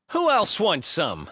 Who else wants some?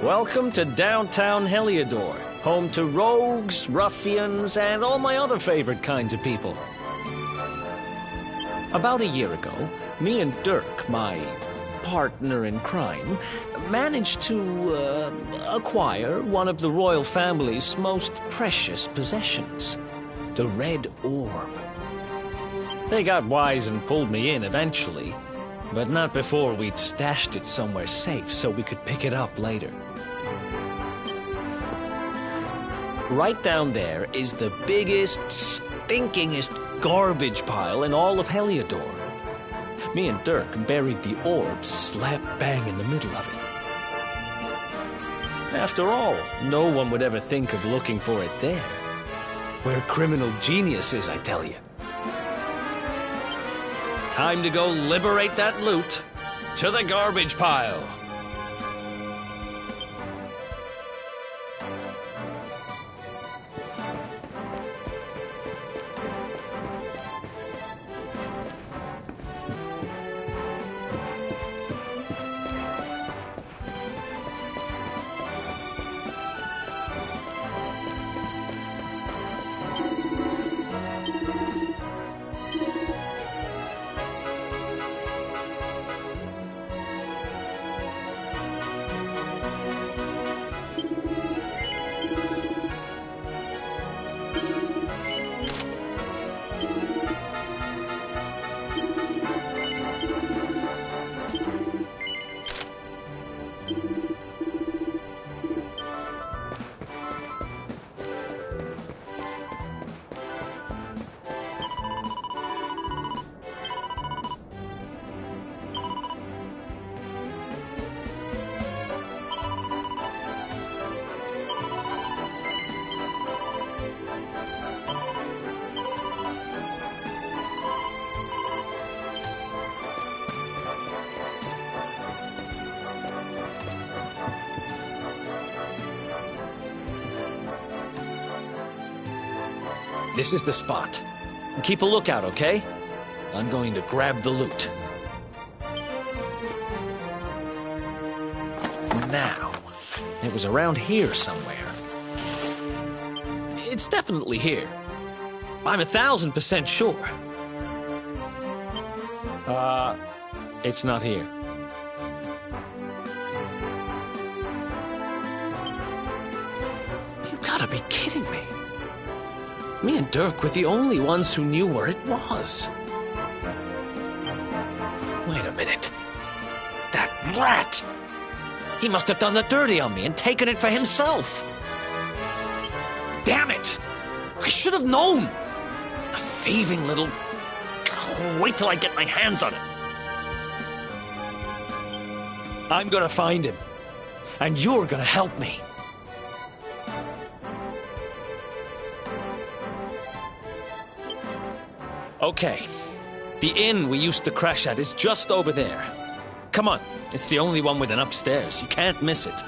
Welcome to downtown Heliodor, home to rogues, ruffians, and all my other favorite kinds of people. About a year ago, me and Dirk, my partner in crime, managed to acquire one of the royal family's most precious possessions, the Red Orb. They got wise and pulled me in eventually, but not before we'd stashed it somewhere safe so we could pick it up later. Right down there is the biggest, stinkingest garbage pile in all of Heliodor. Me and Dirk buried the orb slap bang in the middle of it. After all, no one would ever think of looking for it there. We're criminal geniuses, I tell you. Time to go liberate that loot. To the garbage pile. This is the spot. Keep a lookout, okay? I'm going to grab the loot. Now, it was around here somewhere. It's definitely here. I'm 1000% sure. It's not here. You've got to be kidding me. Me and Dirk were the only ones who knew where it was. Wait a minute. minute. That rat! He must have done the dirty on me and taken it for himself. Damn it! I should have known! A thieving little... Wait till I get my hands on it. I'm gonna find him. And you're gonna help me. Okay. The inn we used to crash at is just over there. Come on. It's the only one with an upstairs. You can't miss it.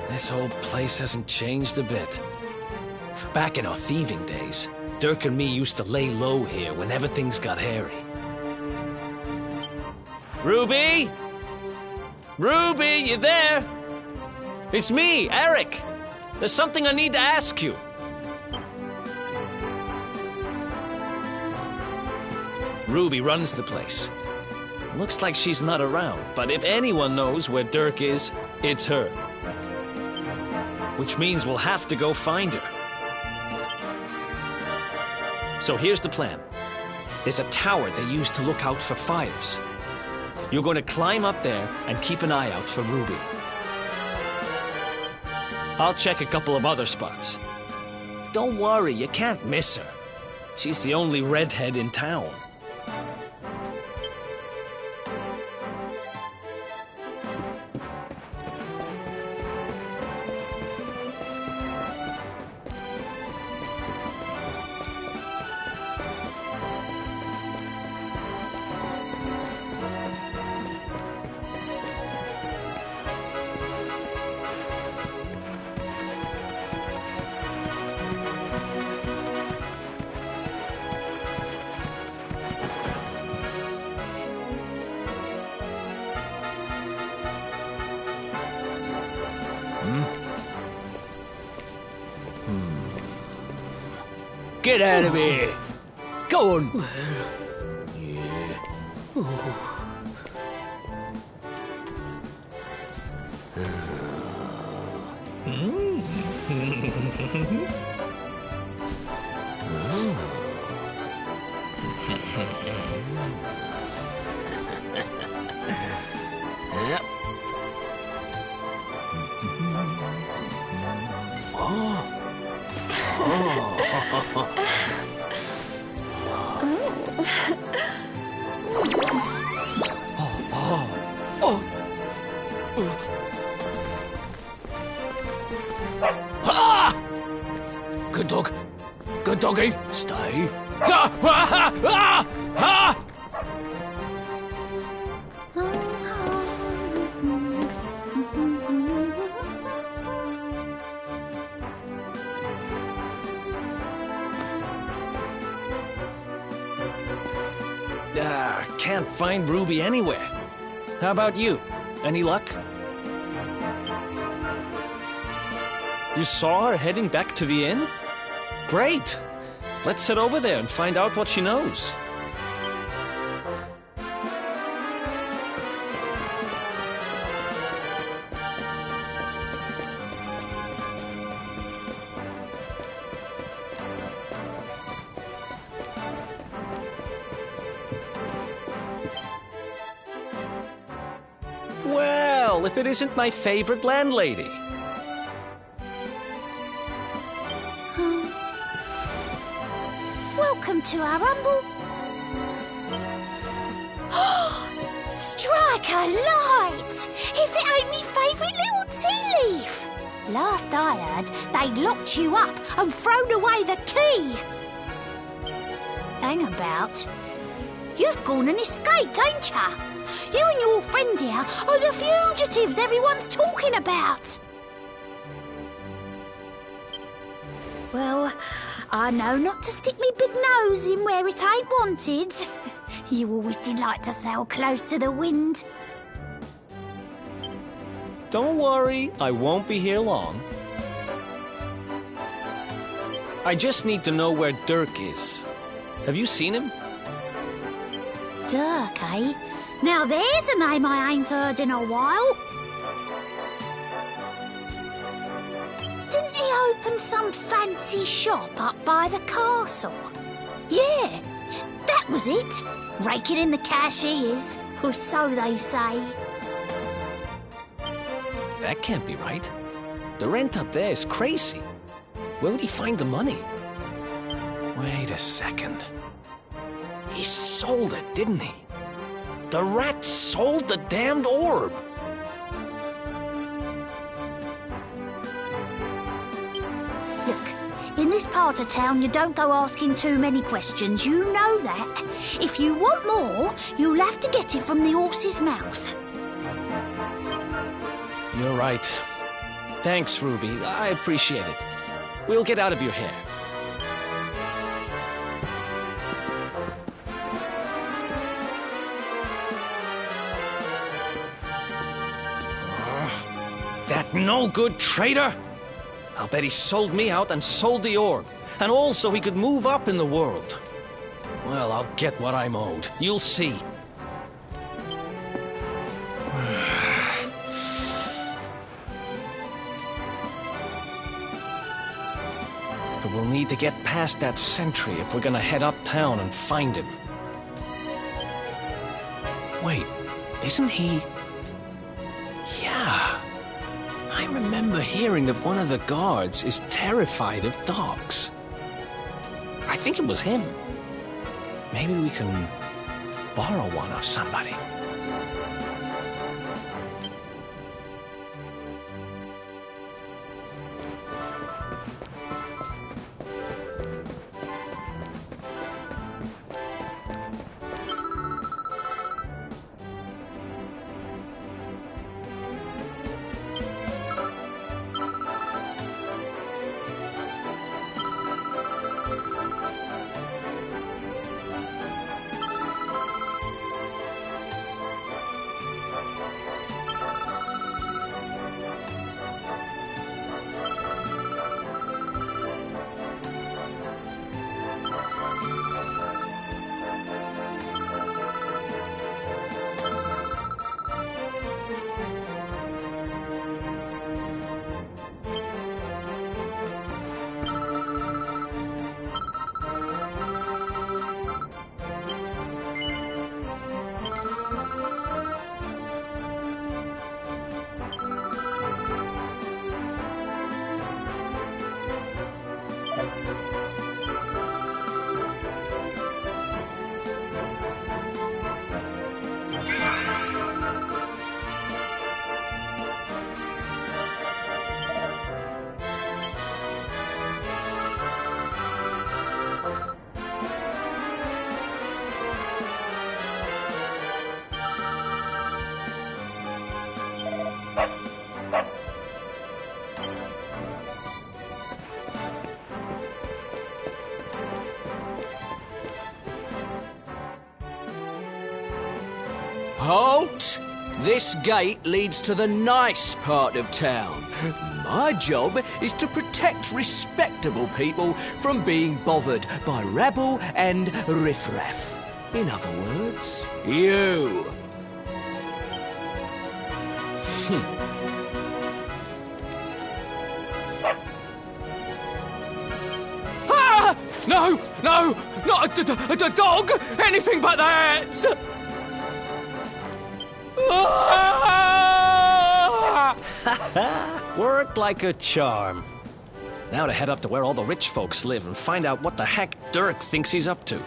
This whole place hasn't changed a bit. Back in our thieving days, Dirk and me used to lay low here whenever things got hairy. Ruby? Ruby, you there? It's me, Eric. There's something I need to ask you. Ruby runs the place. Looks like she's not around, but if anyone knows where Dirk is, it's her. Which means we'll have to go find her. So here's the plan. There's a tower they use to look out for fires. You're going to climb up there and keep an eye out for Ruby. I'll check a couple of other spots. Don't worry, you can't miss her. She's the only redhead in town. Get out of here! Go on! Yeah. Good dog. Good doggy. Stay. Can't find Ruby anywhere. How about you? Any luck? You saw her heading back to the inn? Great! Let's head over there and find out what she knows. Well, if it isn't my favorite landlady. Welcome to our humble... Strike a light! If it ain't me favourite little tea leaf! Last I heard, they'd locked you up and thrown away the key. Hang about. You've gone and escaped, ain't ya? You and your friend here are the fugitives everyone's talking about. Well, I know not to stick me big nose in where it ain't wanted. You always delight to sail close to the wind. Don't worry, I won't be here long. I just need to know where Dirk is. Have you seen him? Dirk, eh? Now there's a name I ain't heard in a while. Didn't he open some fancy shop up by the castle? Yeah, that was it. Raking in the cash he is, or so they say. That can't be right. The rent up there is crazy. Where would he find the money? Wait a second. He sold it, didn't he? The rat sold the damned orb. Look, in this part of town you don't go asking too many questions, you know that. If you want more, you'll have to get it from the horse's mouth. You're right. Thanks, Ruby. I appreciate it. We'll get out of your hair. That no-good traitor! I'll bet he sold me out and sold the orb, and all so he could move up in the world. Well, I'll get what I'm owed. You'll see. But we'll need to get past that sentry if we're gonna head uptown and find him. Wait, isn't he... Yeah. I remember hearing that one of the guards is terrified of dogs. I think it was him. Maybe we can borrow one of somebody. Halt! This gate leads to the nice part of town. My job is to protect respectable people from being bothered by rabble and riffraff. In other words, you. Ah! No! No! Not a dog! Anything but that! Worked like a charm. Now to head up to where all the rich folks live and find out what the heck Dirk thinks he's up to.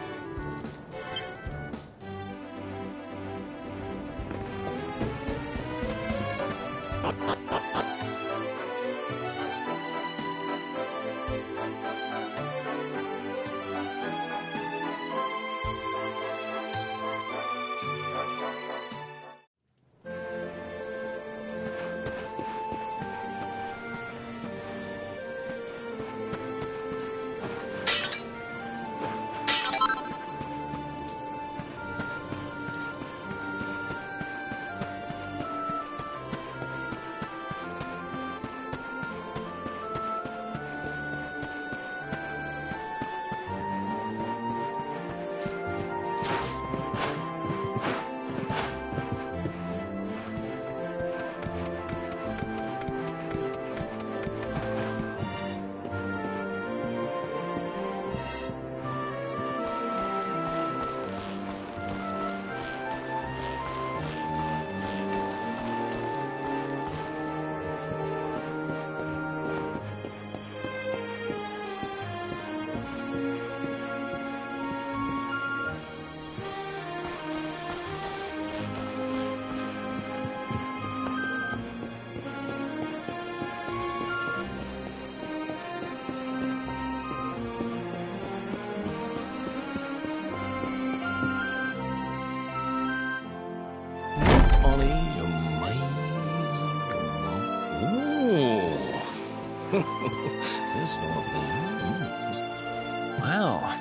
Wow,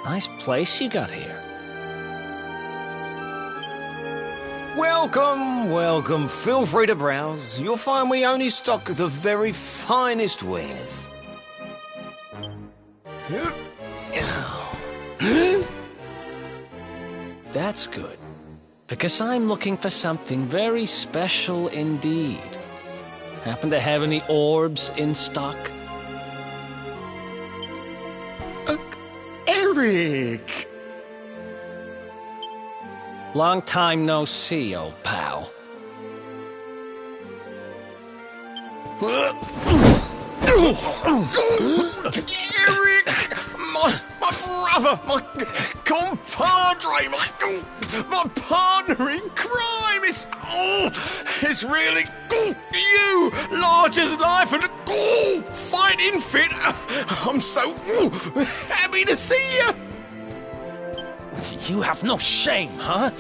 nice place you got here. Welcome, welcome. Feel free to browse. You'll find we only stock the very finest wares. That's good, because I'm looking for something very special indeed. Happen to have any orbs in stock? Eric! Long time no see, old pal. Eric! My brother, my compadre, my partner in crime! It's really you, large as life and fighting fit. I'm so happy to see you. You have no shame, huh?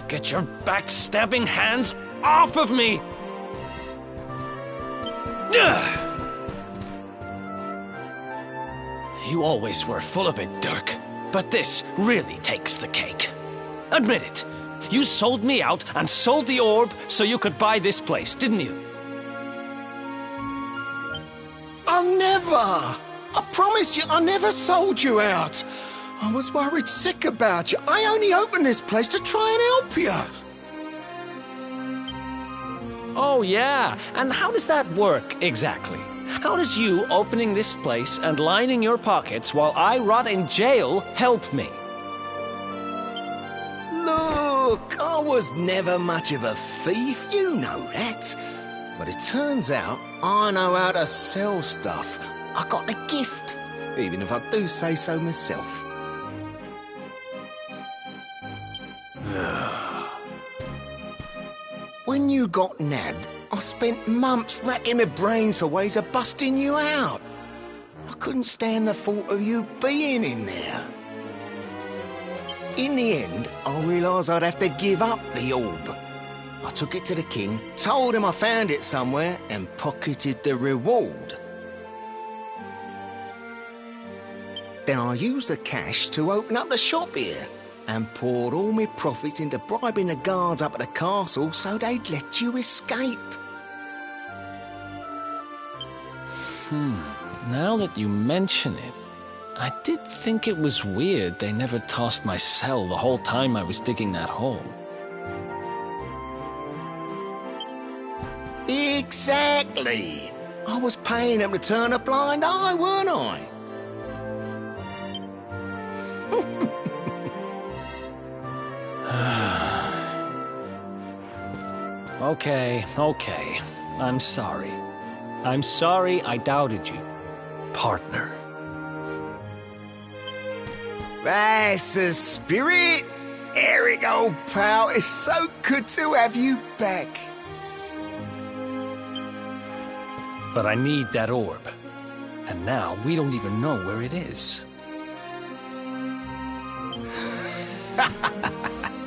Get your backstabbing hands off of me! You always were full of it, Dirk, but this really takes the cake. Admit it. You sold me out and sold the orb so you could buy this place, didn't you? I never! I promise you, I never sold you out. I was worried sick about you. I only opened this place to try and help you. Oh, yeah. And how does that work, exactly? How does you opening this place and lining your pockets while I rot in jail help me? Look, I was never much of a thief, you know that. But it turns out I know how to sell stuff. I got the gift, even if I do say so myself. When you got nabbed, I spent months racking my brains for ways of busting you out. I couldn't stand the thought of you being in there. In the end, I realised I'd have to give up the orb. I took it to the king, told him I found it somewhere, and pocketed the reward. Then I used the cash to open up the shop here, and poured all my profits into bribing the guards up at the castle so they'd let you escape. Now that you mention it, I did think it was weird they never tossed my cell the whole time I was digging that hole. Exactly! I was paying them to turn a blind eye, weren't I? Okay. I'm sorry. I'm sorry I doubted you. partner. That's the spirit. Eric, old pal, it's so good to have you back. But I need that orb. And now we don't even know where it is.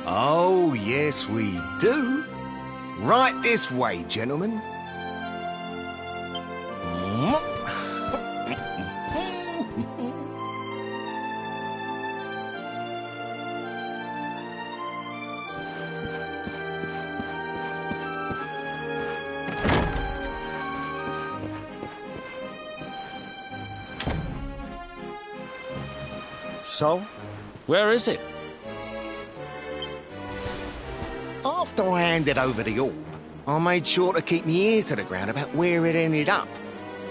Oh, yes, we do. Right this way, gentlemen. So, where is it? After I handed over the orb, I made sure to keep my ears to the ground about where it ended up.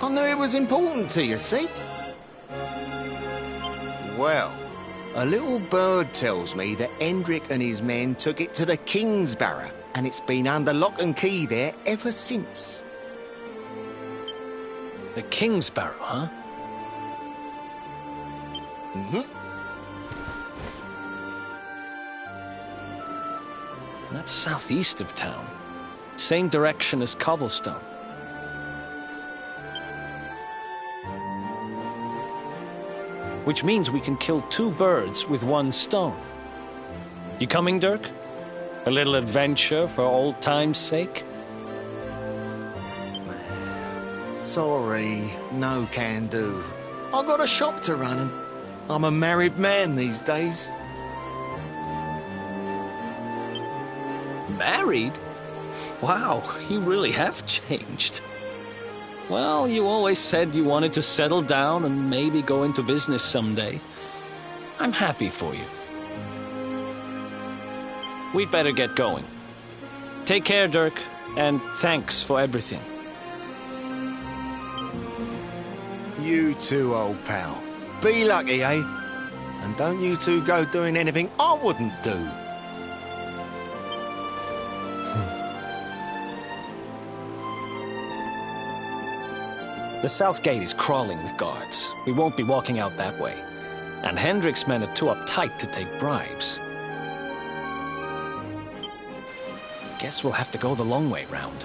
I knew it was important to you, see? Well, a little bird tells me that Hendrik and his men took it to the King's Barrow, and it's been under lock and key there ever since. The King's Barrow, huh? Mm-hmm. That's southeast of town. Same direction as Cobblestone. Which means we can kill two birds with one stone. You coming, Dirk? A little adventure for old time's sake? Sorry, no can do. I got a shop to run and I'm a married man these days. Married? Wow, you really have changed. Well, you always said you wanted to settle down and maybe go into business someday. I'm happy for you. We'd better get going. Take care, Dirk, and thanks for everything. You too, old pal. Be lucky, eh? And don't you two go doing anything I wouldn't do. The south gate is crawling with guards. We won't be walking out that way. And Hendrik's men are too uptight to take bribes. Guess we'll have to go the long way round.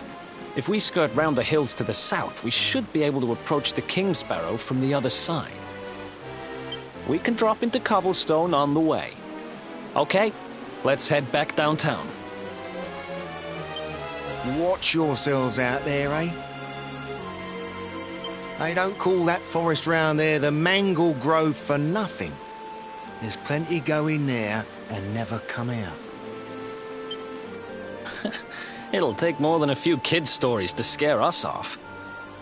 If we skirt round the hills to the south, we should be able to approach the King's Barrow from the other side. We can drop into Cobblestone on the way. Okay, let's head back downtown. Watch yourselves out there, eh? They don't call that forest round there the Mangle Grove for nothing. There's plenty go in there and never come out. It'll take more than a few kid stories to scare us off.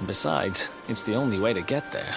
Besides, it's the only way to get there.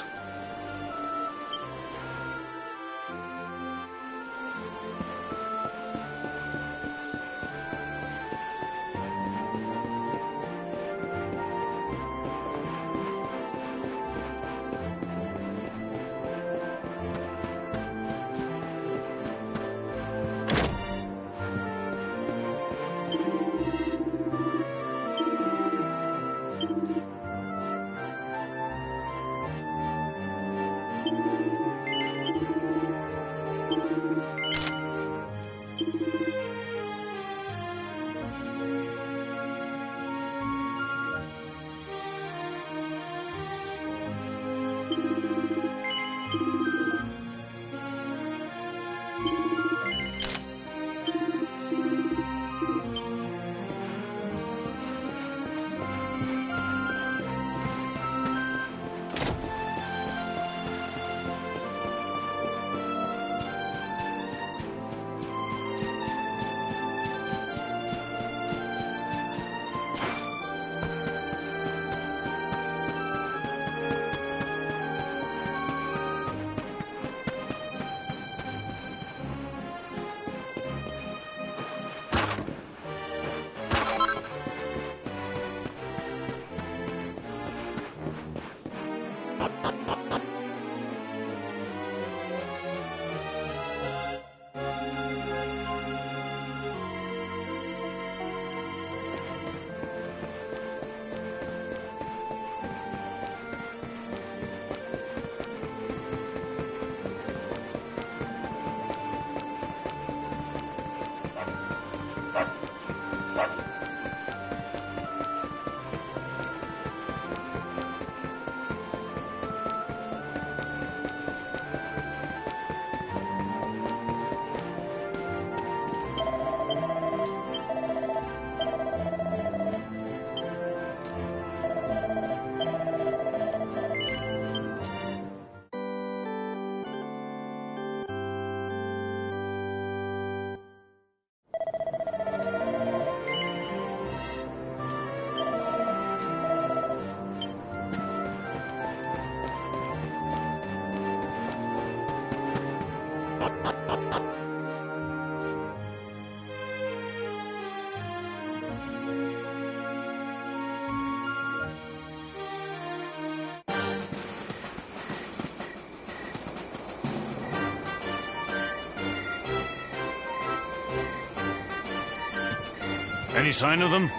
Any sign of them?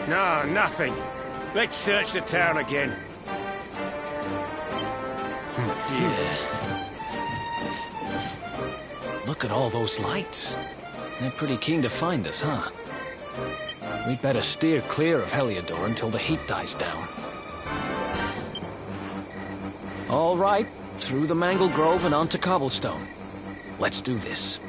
No, nothing. Let's search the town again. Look at all those lights. They're pretty keen to find us, huh? We'd better steer clear of Heliodor until the heat dies down. All right, through the Mangle Grove and onto Cobblestone. Let's do this.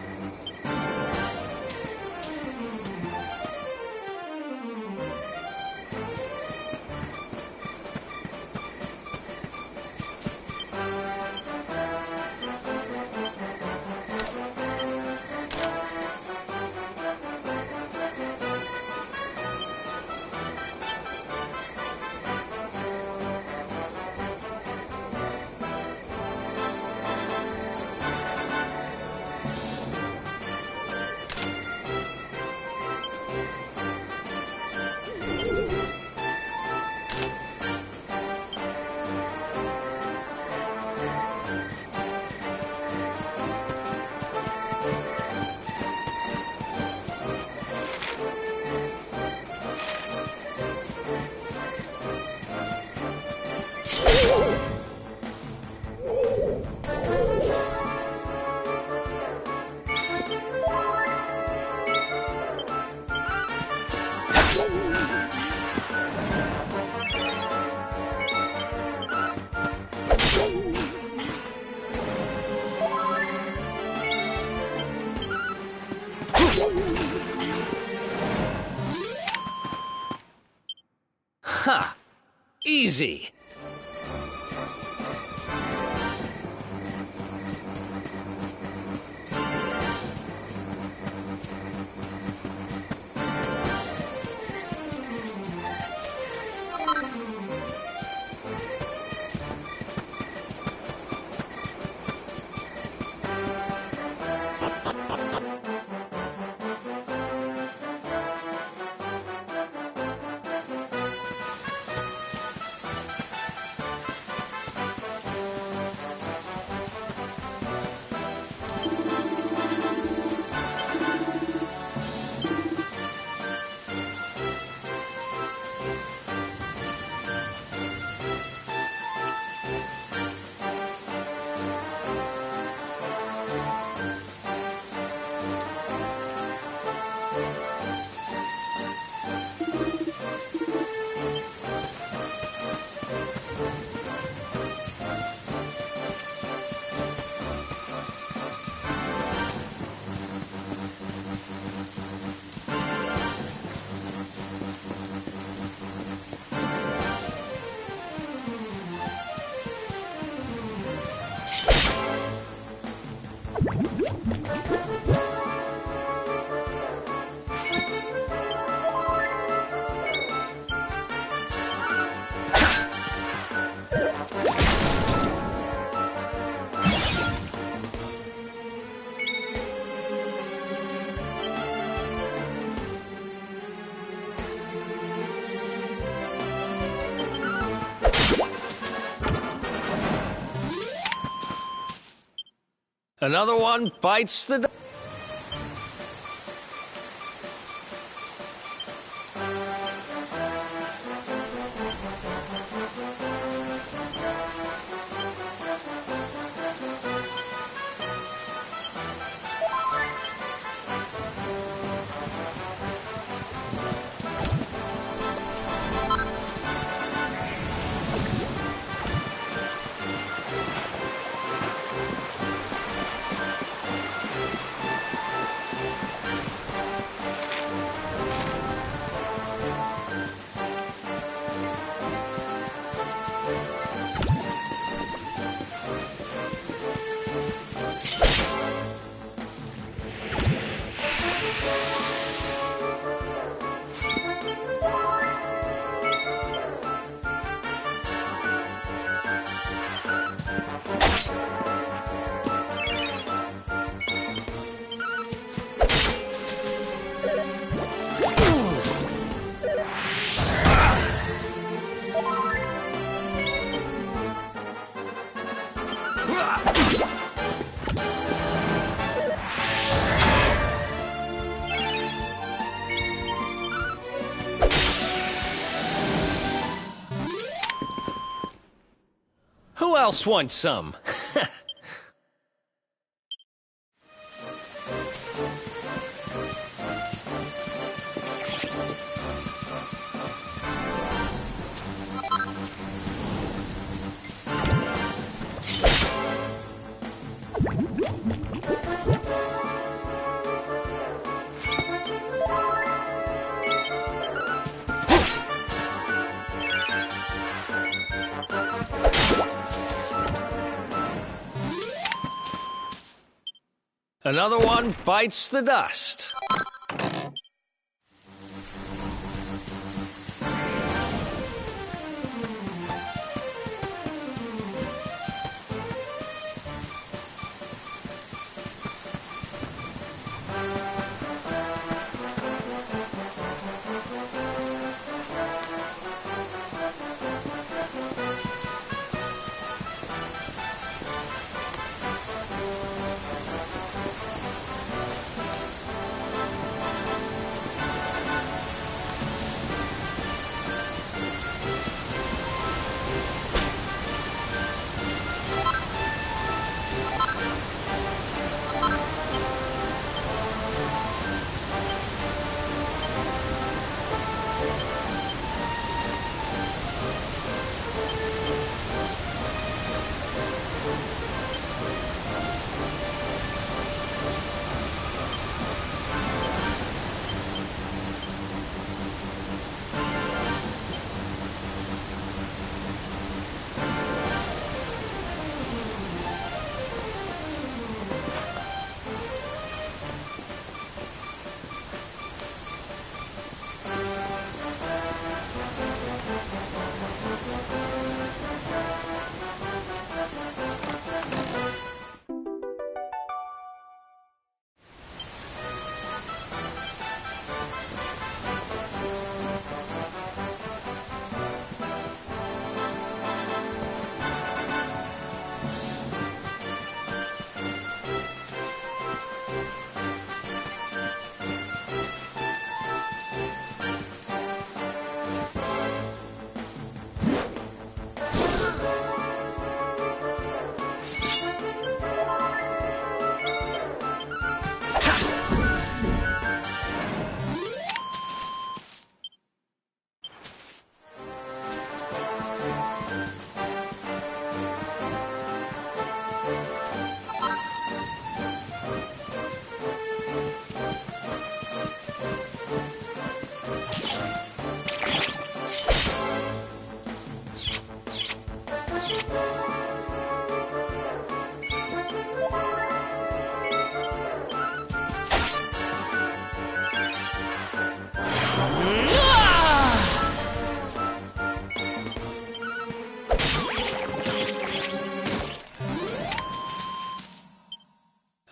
Ha! Easy! Another one bites the dust. else wants some? Another one bites the dust.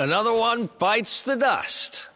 Another one bites the dust.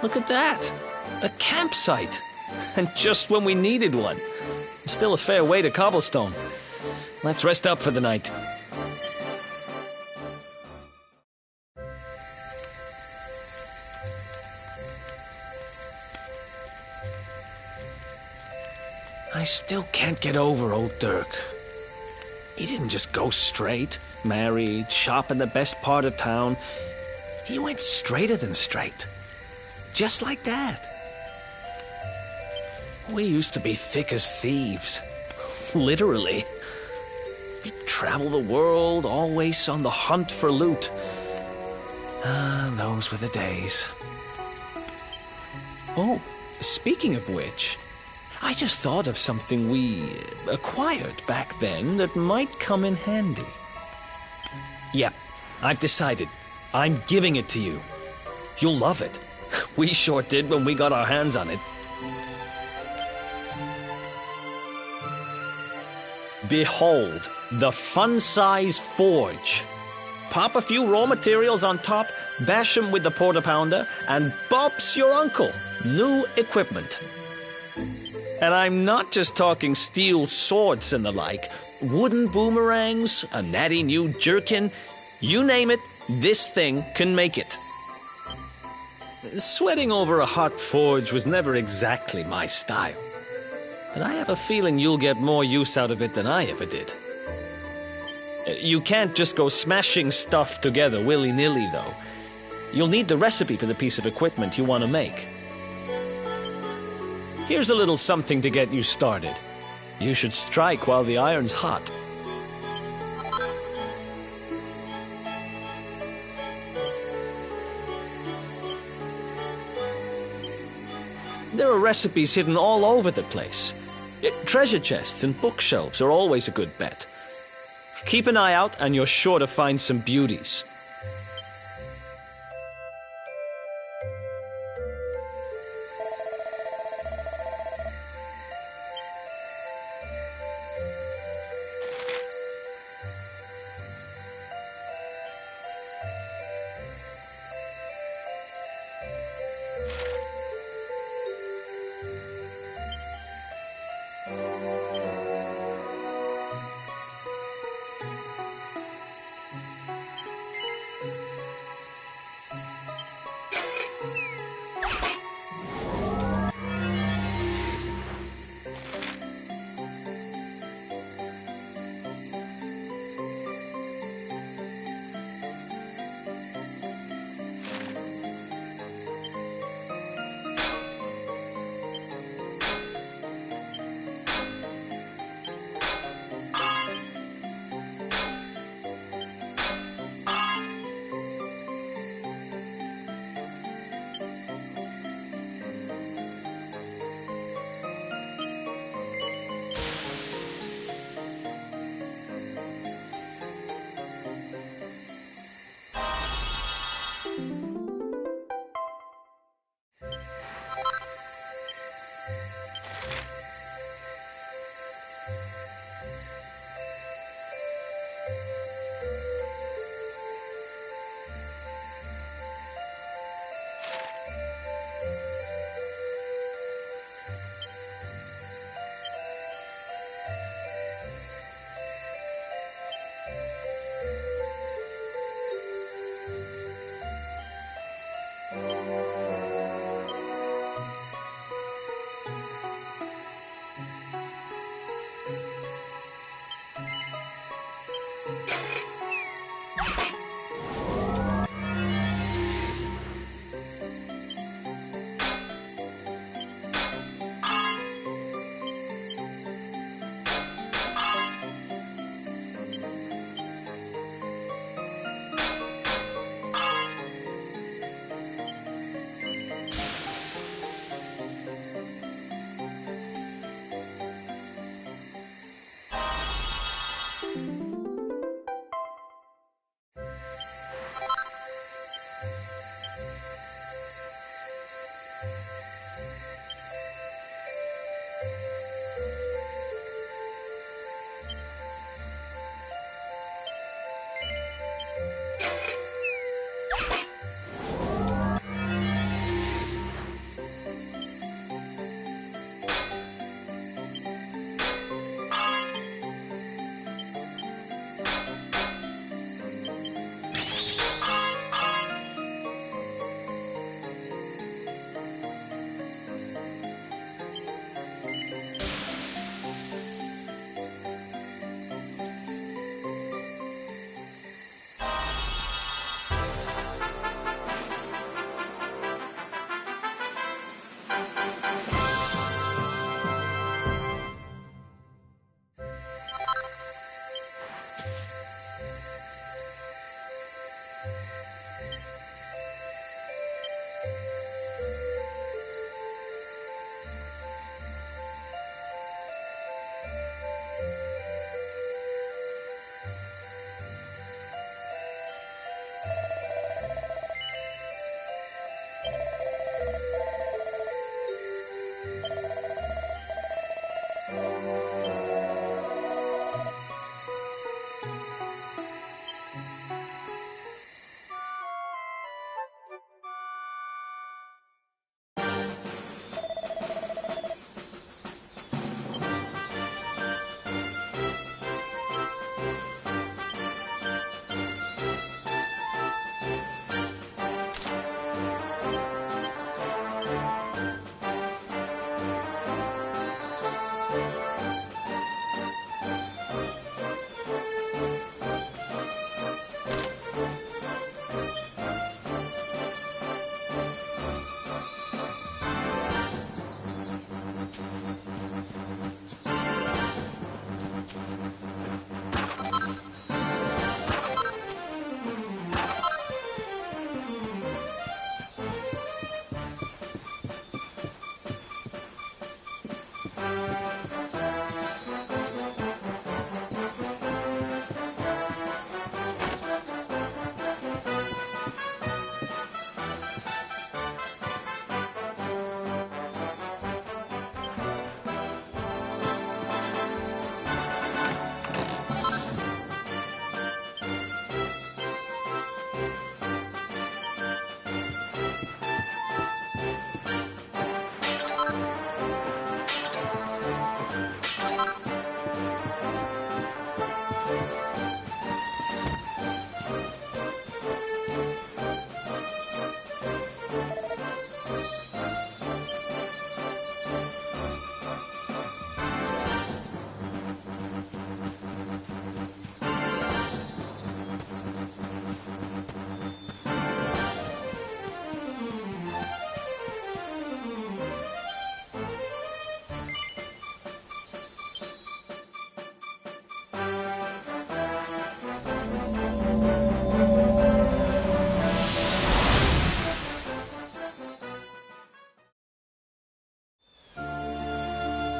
Look at that! A campsite! And just when we needed one. Still a fair way to cobblestone. Let's rest up for the night. I still can't get over old Dirk. He didn't just go straight, married, shop in the best part of town. He went straighter than straight. Just like that. We used to be thick as thieves. Literally. We'd travel the world, always on the hunt for loot. Ah, those were the days. Oh, speaking of which, I just thought of something we acquired back then that might come in handy. Yep, I've decided. I'm giving it to you. You'll love it. We sure did when we got our hands on it. Behold, the fun-size forge. Pop a few raw materials on top, bash 'em with the porta-pounder, and Bob's your uncle. New equipment. And I'm not just talking steel swords and the like. Wooden boomerangs, a natty new jerkin. You name it, this thing can make it. Sweating over a hot forge was never exactly my style. But I have a feeling you'll get more use out of it than I ever did. You can't just go smashing stuff together willy-nilly, though. You'll need the recipe for the piece of equipment you want to make. Here's a little something to get you started. You should strike while the iron's hot. There are recipes hidden all over the place. Treasure chests and bookshelves are always a good bet. Keep an eye out and you're sure to find some beauties.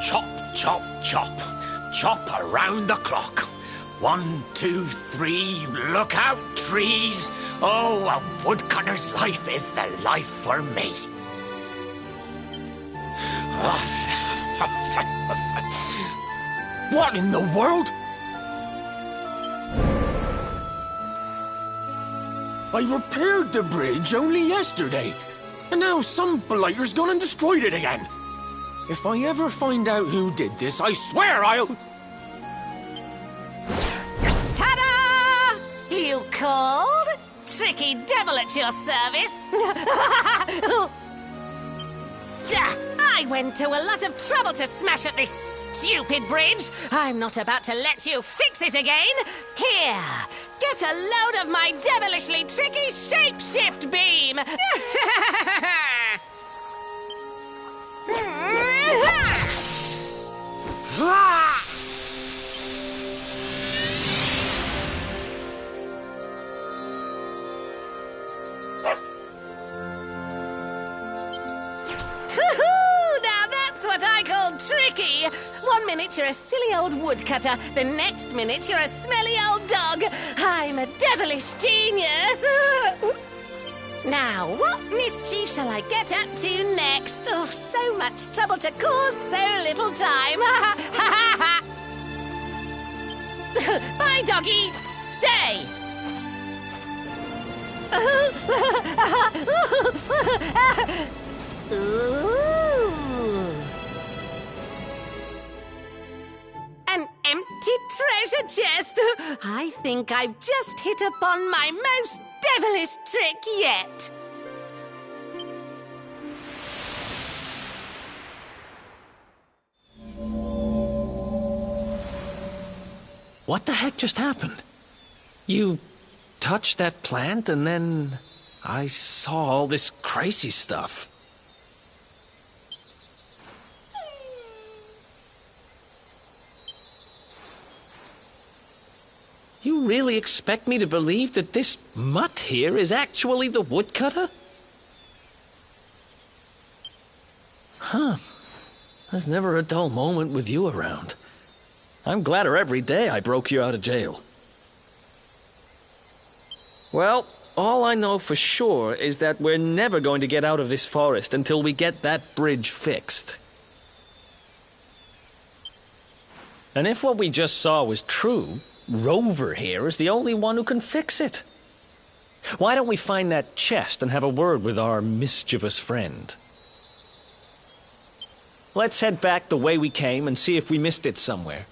Chop, chop, chop. Chop around the clock. 1, 2, 3, look out, trees. Oh, a woodcutter's life is the life for me. What in the world? I repaired the bridge only yesterday, and now some blighter's gone and destroyed it again. If I ever find out who did this, I swear I'll... Ta-da! You called? Tricky devil at your service. I went to a lot of trouble to smash at this stupid bridge. I'm not about to let you fix it again. Here, get a load of my devilishly tricky shapeshift beam. Now that's what I call tricky. 1 minute you're a silly old woodcutter, the next minute you're a smelly old dog. I'm a devilish genius. Now, what mischief shall I get up to next? Oh, so much trouble to cause so little time. Bye, doggy. Stay. Ooh. An empty treasure chest. I think I've just hit upon my most devilish trick yet. What the heck just happened? You touched that plant and then I saw all this crazy stuff. You really expect me to believe that this mutt here is actually the woodcutter? Huh. There's never a dull moment with you around. I'm gladder every day I broke you out of jail. Well, all I know for sure is that we're never going to get out of this forest until we get that bridge fixed. And if what we just saw was true, Rover here is the only one who can fix it. Why don't we find that chest and have a word with our mischievous friend? Let's head back the way we came and see if we missed it somewhere.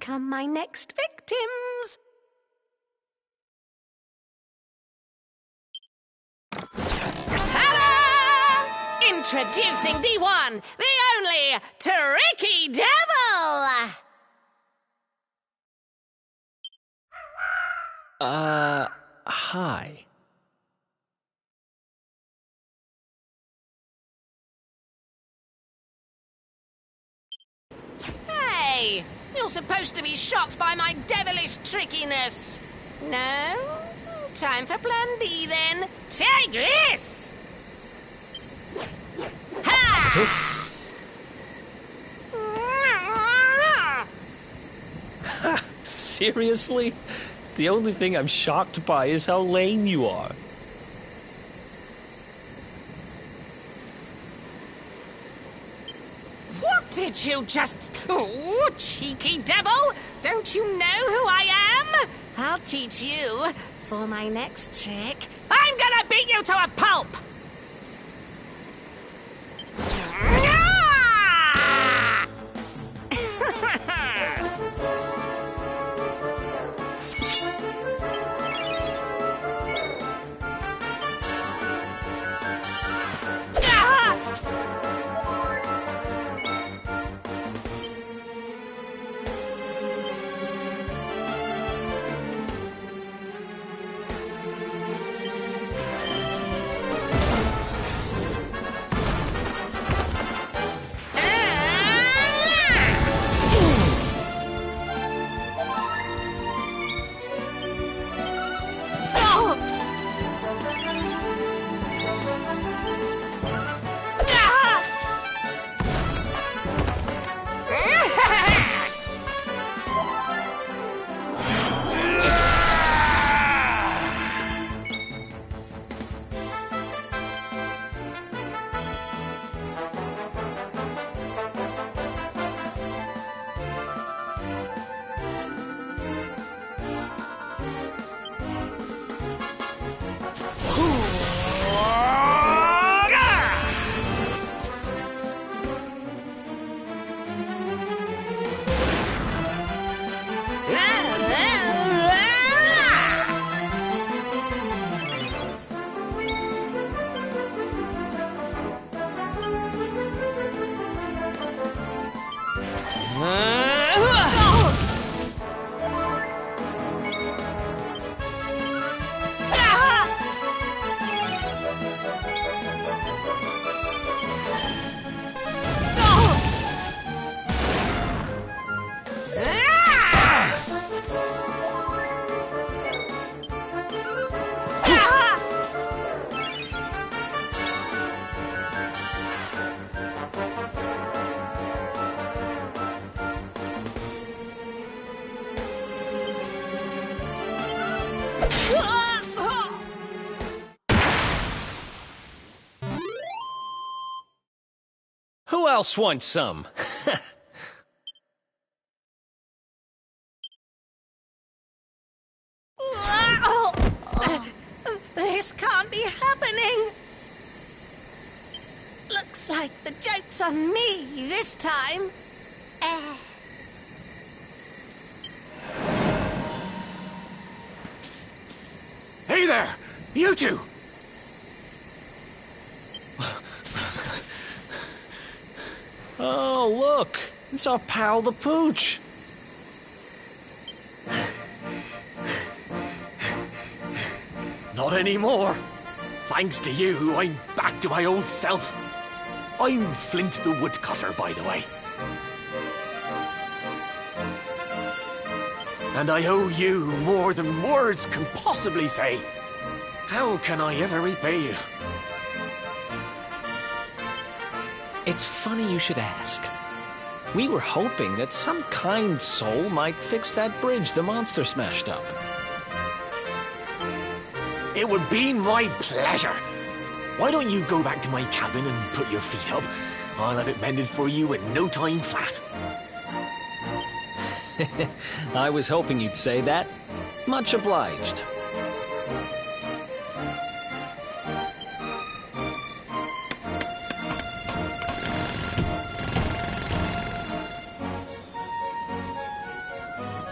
become my next victims. Ta-da! Introducing the one, the only, Tricky Devil! Hi. Hey! You're supposed to be shocked by my devilish trickiness. No? Time for plan B then. Take this! Ha! Seriously? The only thing I'm shocked by is how lame you are. What did you just... Oh, cheeky devil! Don't you know who I am? I'll teach you. For my next trick, I'm gonna beat you to a pulp! Who else wants some? This can't be happening. Looks like the joke's on me this time. Hey there! You two! Oh, look! It's our pal the Pooch! Not anymore. Thanks to you, I'm back to my old self. I'm Flint the Woodcutter, by the way. And I owe you more than words can possibly say. How can I ever repay you? It's funny you should ask. We were hoping that some kind soul might fix that bridge the monster smashed up. It would be my pleasure. Why don't you go back to my cabin and put your feet up? I'll have it mended for you in no time flat. I was hoping you'd say that. Much obliged.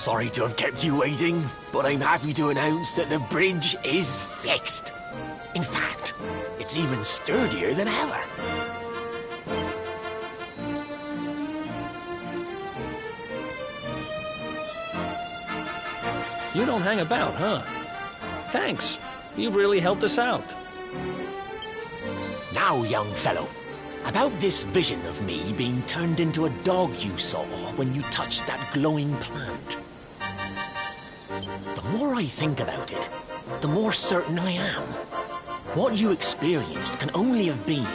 Sorry to have kept you waiting, but I'm happy to announce that the bridge is fixed. In fact, it's even sturdier than ever. You don't hang about, huh? Thanks. You've really helped us out. Now, young fellow, about this vision of me being turned into a dog you saw when you touched that glowing plant. The more I think about it, the more certain I am. What you experienced can only have been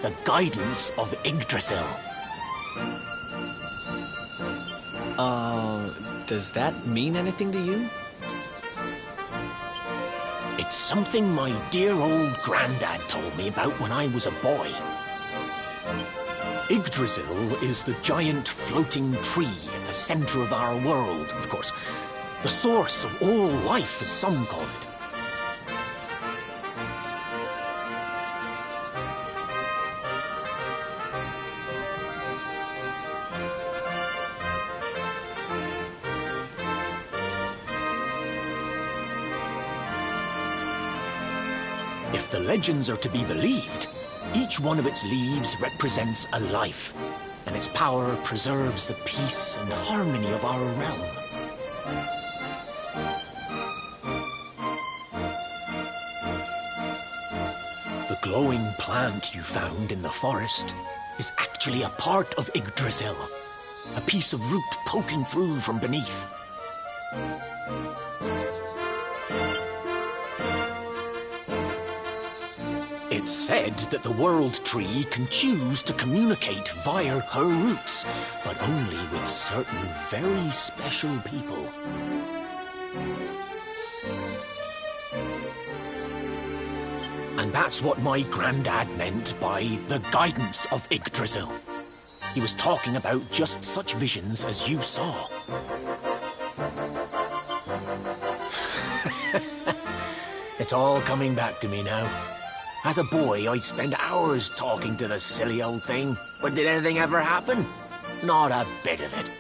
the guidance of Yggdrasil. Does that mean anything to you? It's something my dear old granddad told me about when I was a boy. Yggdrasil is the giant floating tree at the center of our world, of course. The source of all life, as some call it. If the legends are to be believed, each one of its leaves represents a life, and its power preserves the peace and harmony of our realm. The glowing plant you found in the forest is actually a part of Yggdrasil, a piece of root poking through from beneath. It's said that the World Tree can choose to communicate via her roots, but only with certain very special people. And that's what my granddad meant by the guidance of Yggdrasil. He was talking about just such visions as you saw. It's all coming back to me now. As a boy, I'd spend hours talking to the silly old thing. But did anything ever happen? Not a bit of it.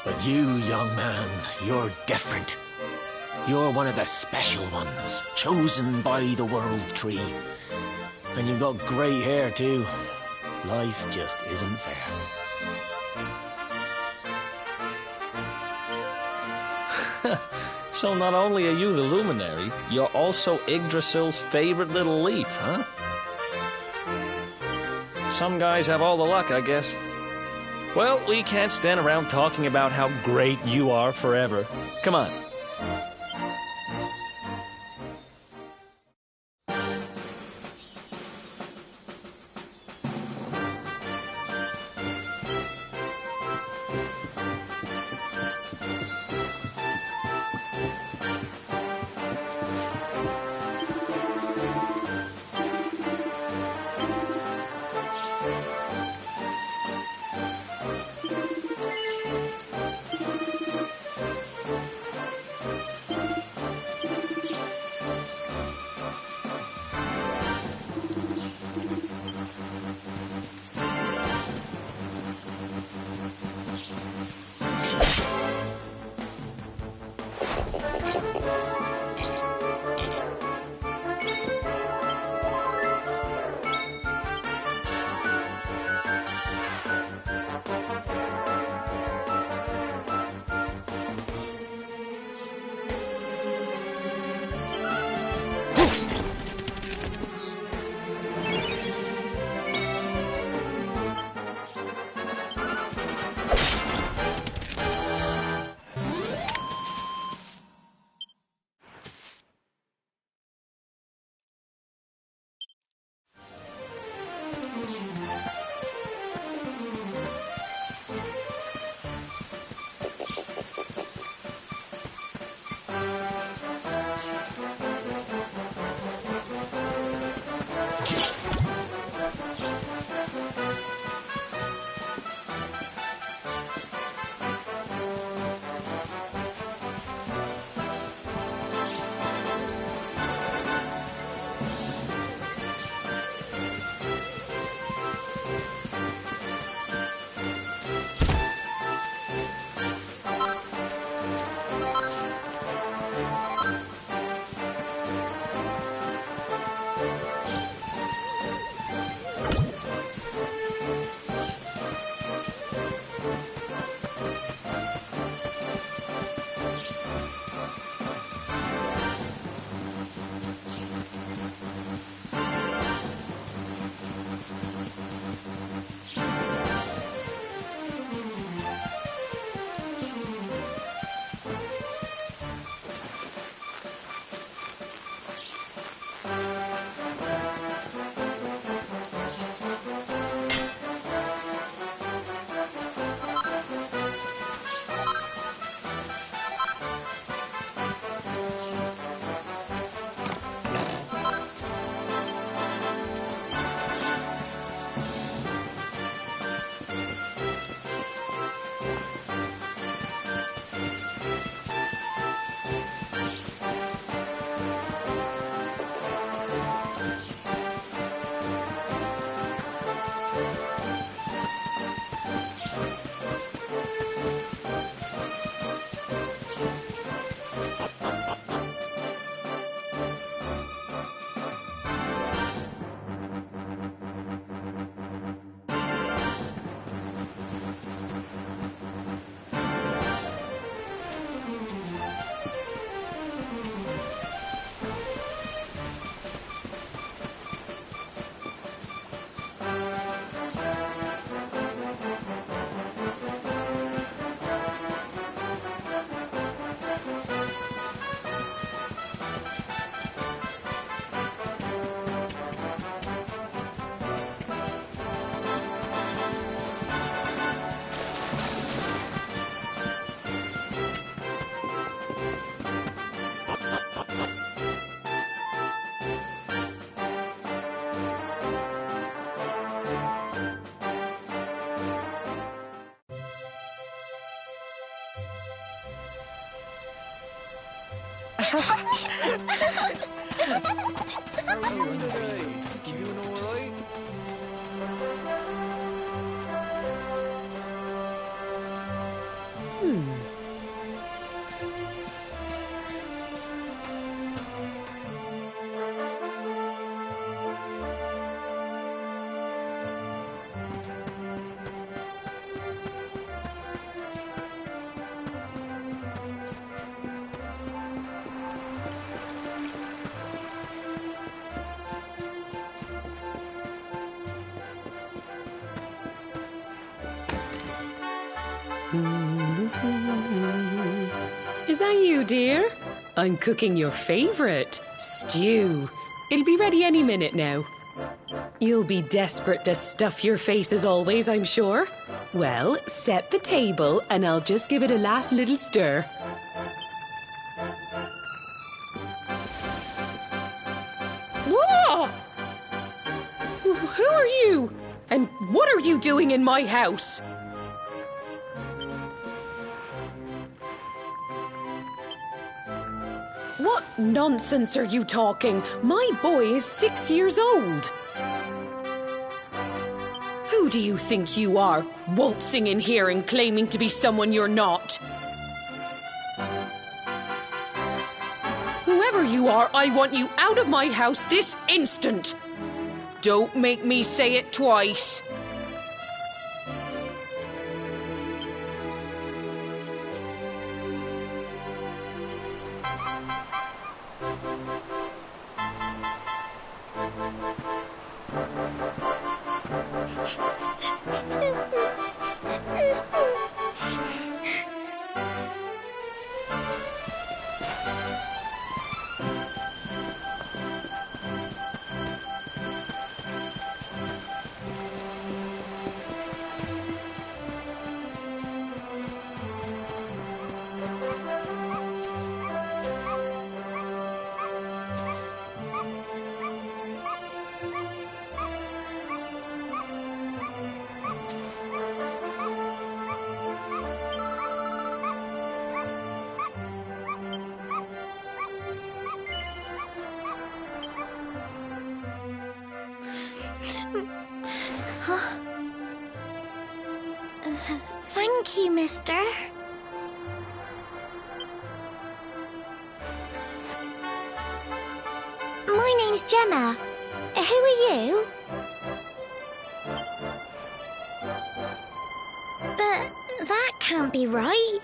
But you, young man, you're different. You're one of the special ones, chosen by the World Tree. And you've got great hair, too. Life just isn't fair. So not only are you the luminary, you're also Yggdrasil's favorite little leaf, huh? Some guys have all the luck, I guess. Well, we can't stand around talking about how great you are forever. Come on. Is that you, dear? I'm cooking your favourite, stew. It'll be ready any minute now. You'll be desperate to stuff your face as always, I'm sure. Well, set the table and I'll just give it a last little stir. Whoa! Who are you? And what are you doing in my house? What nonsense are you talking? My boy is 6 years old. Who do you think you are, waltzing in here and claiming to be someone you're not? Whoever you are, I want you out of my house this instant. Don't make me say it twice. Thank you, mister. My name's Gemma. Who are you? But that can't be right.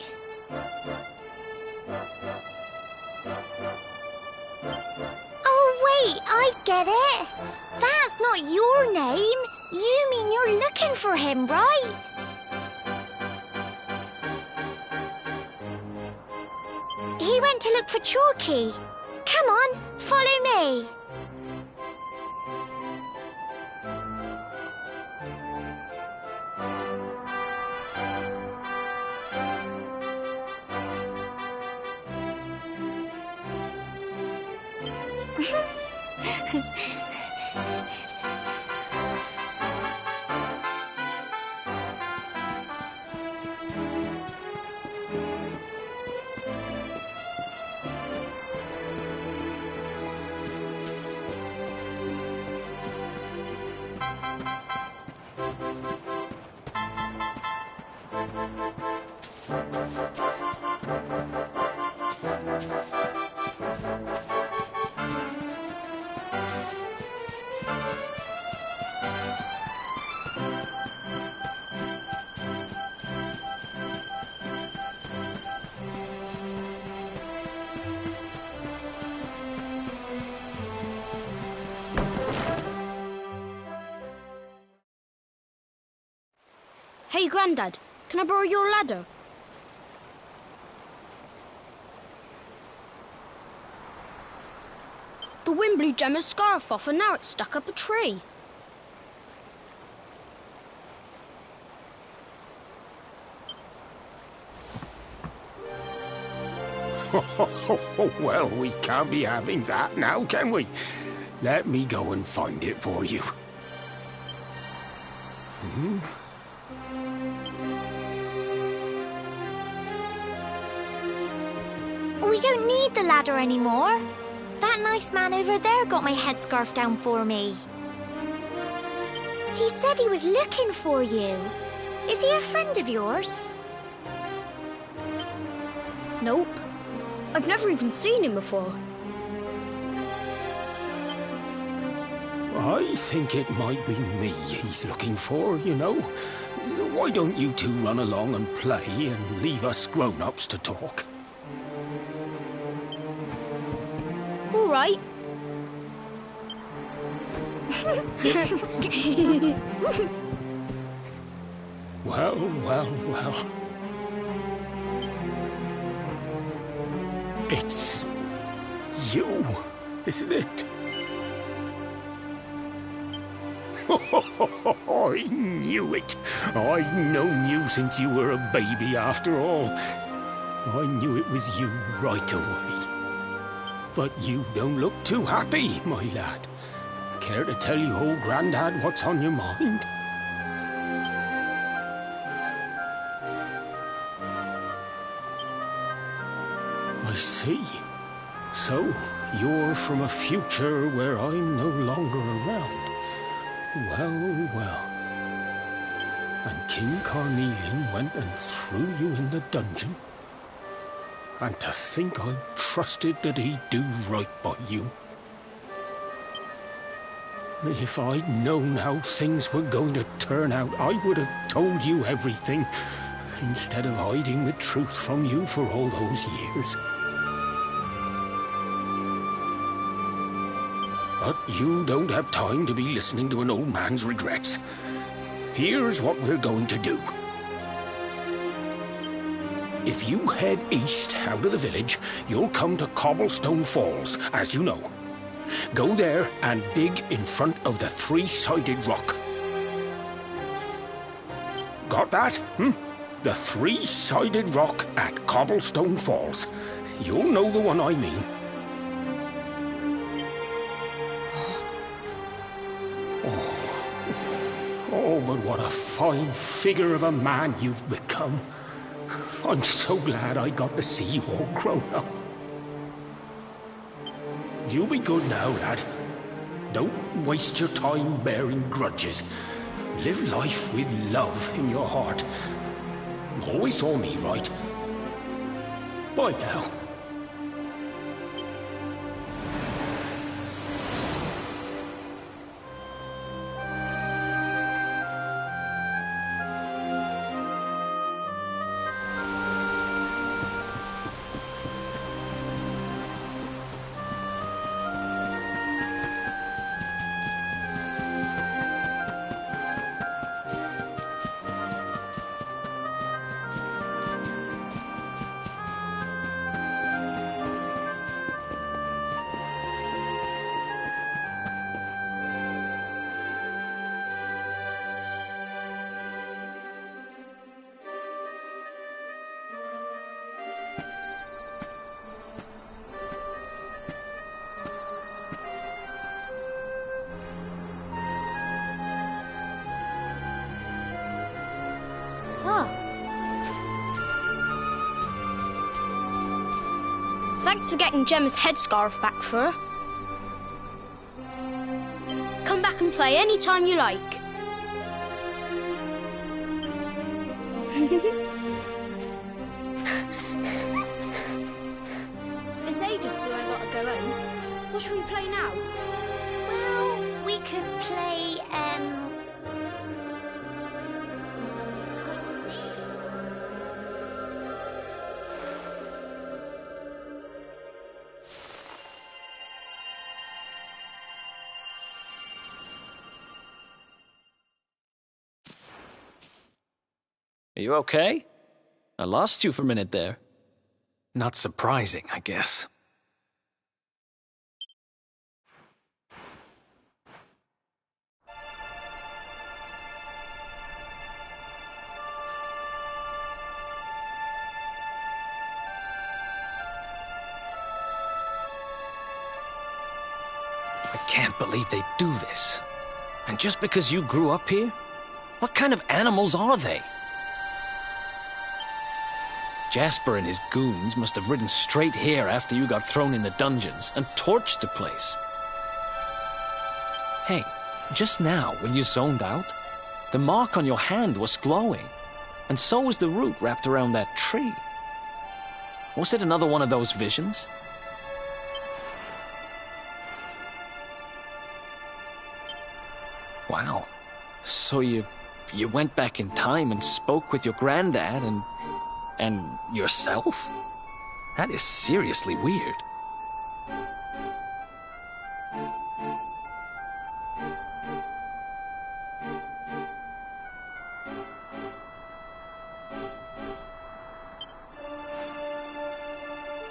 Oh, wait, I get it. That's not your name. You mean you're looking for him, right? He went to look for Chalky. Come on, follow me. Hey, Grandad, can I borrow your ladder? The wind blew Gemma's scarf off and now it's stuck up a tree. Well, we can't be having that now, can we? Let me go and find it for you. We don't need the ladder anymore. That nice man over there got my headscarf down for me. He said he was looking for you. Is he a friend of yours? Nope. I've never even seen him before. I think it might be me he's looking for, you know. Why don't you two run along and play and leave us grown-ups to talk? All right. Well, well, well. It's you, isn't it? I knew it. I've known you since you were a baby, after all. I knew it was you right away. But you don't look too happy, my lad. Care to tell your old Grandad what's on your mind? I see. So, you're from a future where I'm no longer around. Well, well. And King Carnelian went and threw you in the dungeon? And to think I trusted that he'd do right by you. If I'd known how things were going to turn out, I would have told you everything, instead of hiding the truth from you for all those years. But you don't have time to be listening to an old man's regrets. Here's what we're going to do. If you head east out of the village, you'll come to Cobblestone Falls, as you know. Go there and dig in front of the three-sided rock. Got that? The three-sided rock at Cobblestone Falls. You'll know the one I mean. Oh, but what a fine figure of a man you've become. I'm so glad I got to see you all grown up. You be good now, lad. Don't waste your time bearing grudges. Live life with love in your heart. Always saw me right. Bye now. Thanks for getting Gemma's headscarf back for her. Come back and play any time you like. It's ages till I gotta go home. What should we play now? Well, we could play, Are you okay? I lost you for a minute there. Not surprising, I guess. I can't believe they do this. And just because you grew up here? What kind of animals are they? Jasper and his goons must have ridden straight here after you got thrown in the dungeons and torched the place. Hey, just now, when you zoned out, the mark on your hand was glowing, and so was the root wrapped around that tree. Was it another one of those visions? Wow. So you went back in time and spoke with your granddad and yourself? That is seriously weird.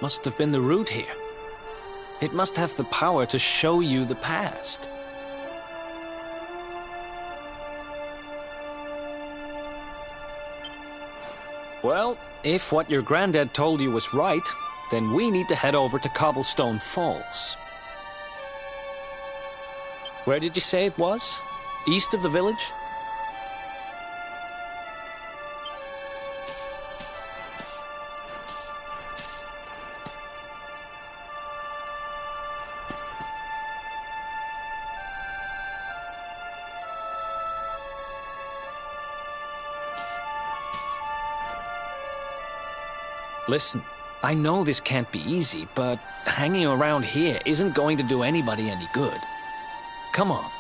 Must have been the root here. It must have the power to show you the past. Well, if what your granddad told you was right, then we need to head over to Cobblestone Falls. Where did you say it was? East of the village? Listen, I know this can't be easy, but hanging around here isn't going to do anybody any good. Come on.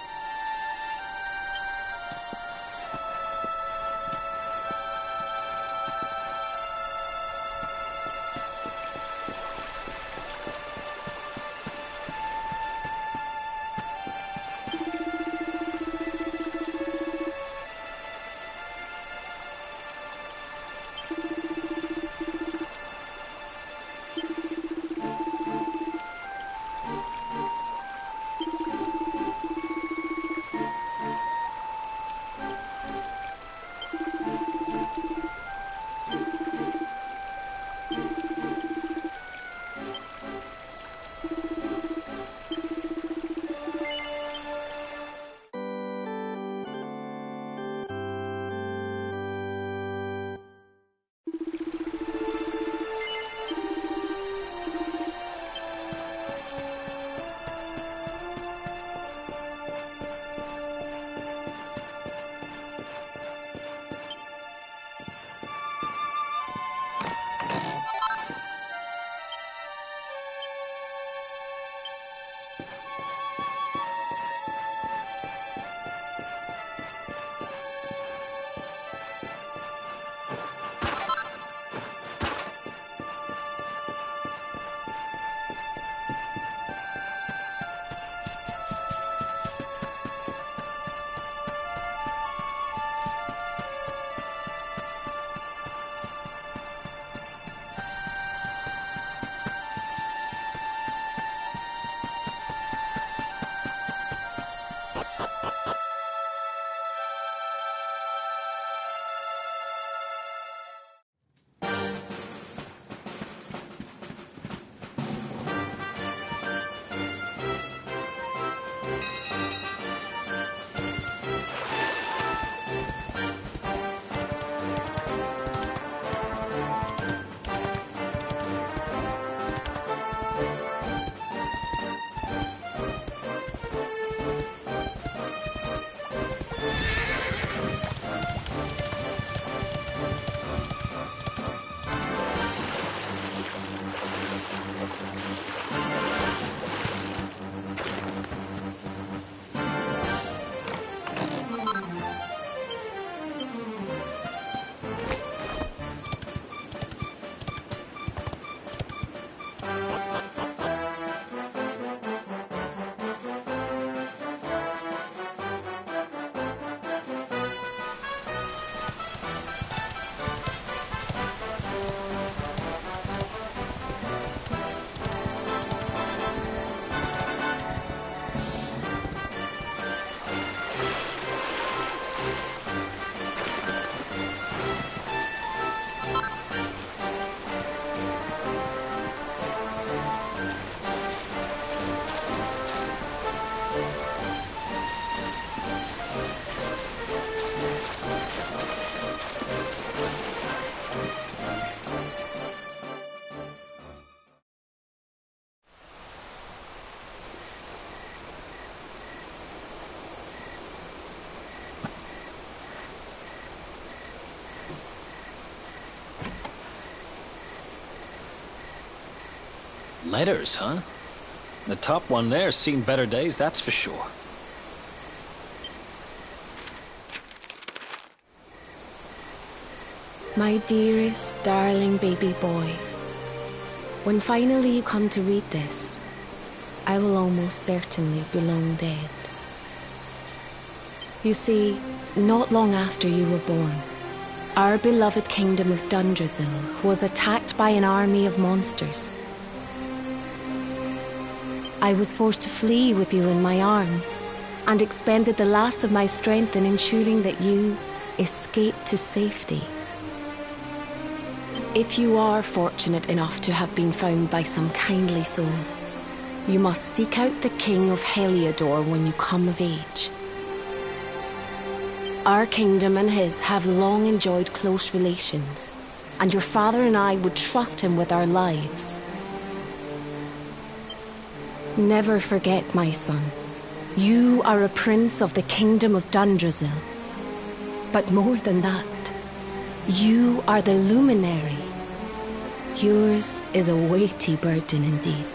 Letters, huh? The top one there's seen better days, that's for sure. My dearest, darling baby boy, when finally you come to read this, I will almost certainly be long dead. You see, not long after you were born, our beloved kingdom of Dundrasil was attacked by an army of monsters. I was forced to flee with you in my arms and expended the last of my strength in ensuring that you escaped to safety. If you are fortunate enough to have been found by some kindly soul, you must seek out the King of Heliodor when you come of age. Our kingdom and his have long enjoyed close relations, and your father and I would trust him with our lives. Never forget, my son, you are a prince of the kingdom of Dundrasil. But more than that, you are the luminary. Yours is a weighty burden indeed.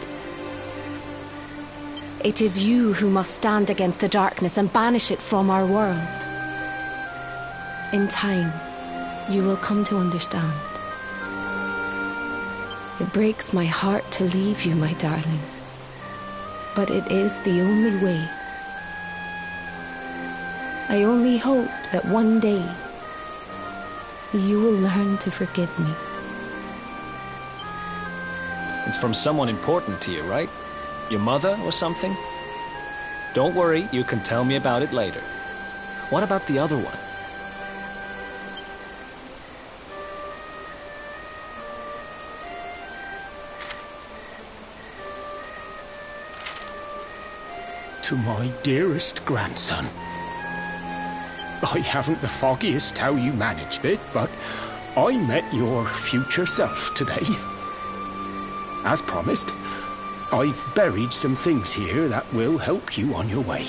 It is you who must stand against the darkness and banish it from our world. In time, you will come to understand. It breaks my heart to leave you, my darling, but it is the only way. I only hope that one day you will learn to forgive me. It's from someone important to you, right? Your mother or something? Don't worry, you can tell me about it later. What about the other one? To my dearest grandson. I haven't the foggiest how you managed it, but I met your future self today. As promised, I've buried some things here that will help you on your way.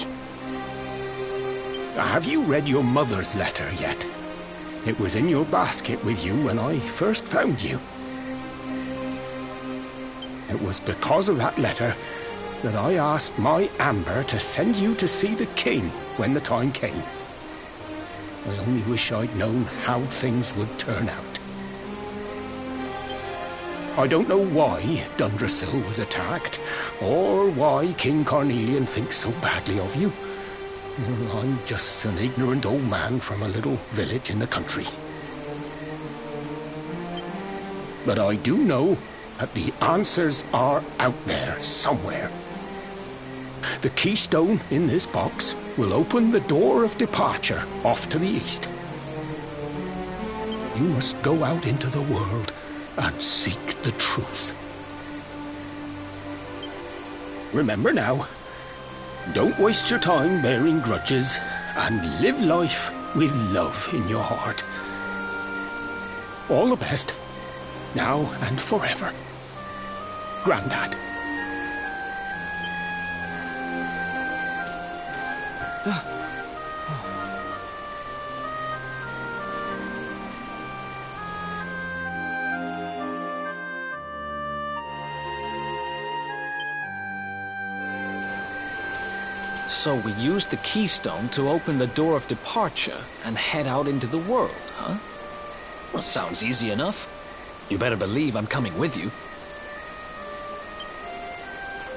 Have you read your mother's letter yet? It was in your basket with you when I first found you. It was because of that letter that I asked my Amber to send you to see the king when the time came. I only wish I'd known how things would turn out. I don't know why Dundrasil was attacked, or why King Carnelian thinks so badly of you. I'm just an ignorant old man from a little village in the country. But I do know that the answers are out there somewhere. The keystone in this box will open the door of departure off to the east. You must go out into the world and seek the truth. Remember now, don't waste your time bearing grudges, and live life with love in your heart. All the best, now and forever. Grandad. So we used the keystone to open the door of departure and head out into the world, huh? Well, sounds easy enough. You better believe I'm coming with you.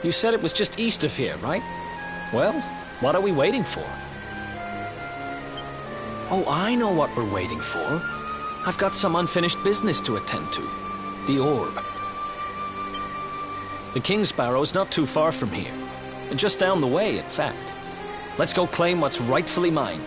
You said it was just east of here, right? Well, what are we waiting for? Oh, I know what we're waiting for. I've got some unfinished business to attend to. The orb. The King Sparrow's not too far from here. Just down the way, in fact. Let's go claim what's rightfully mine.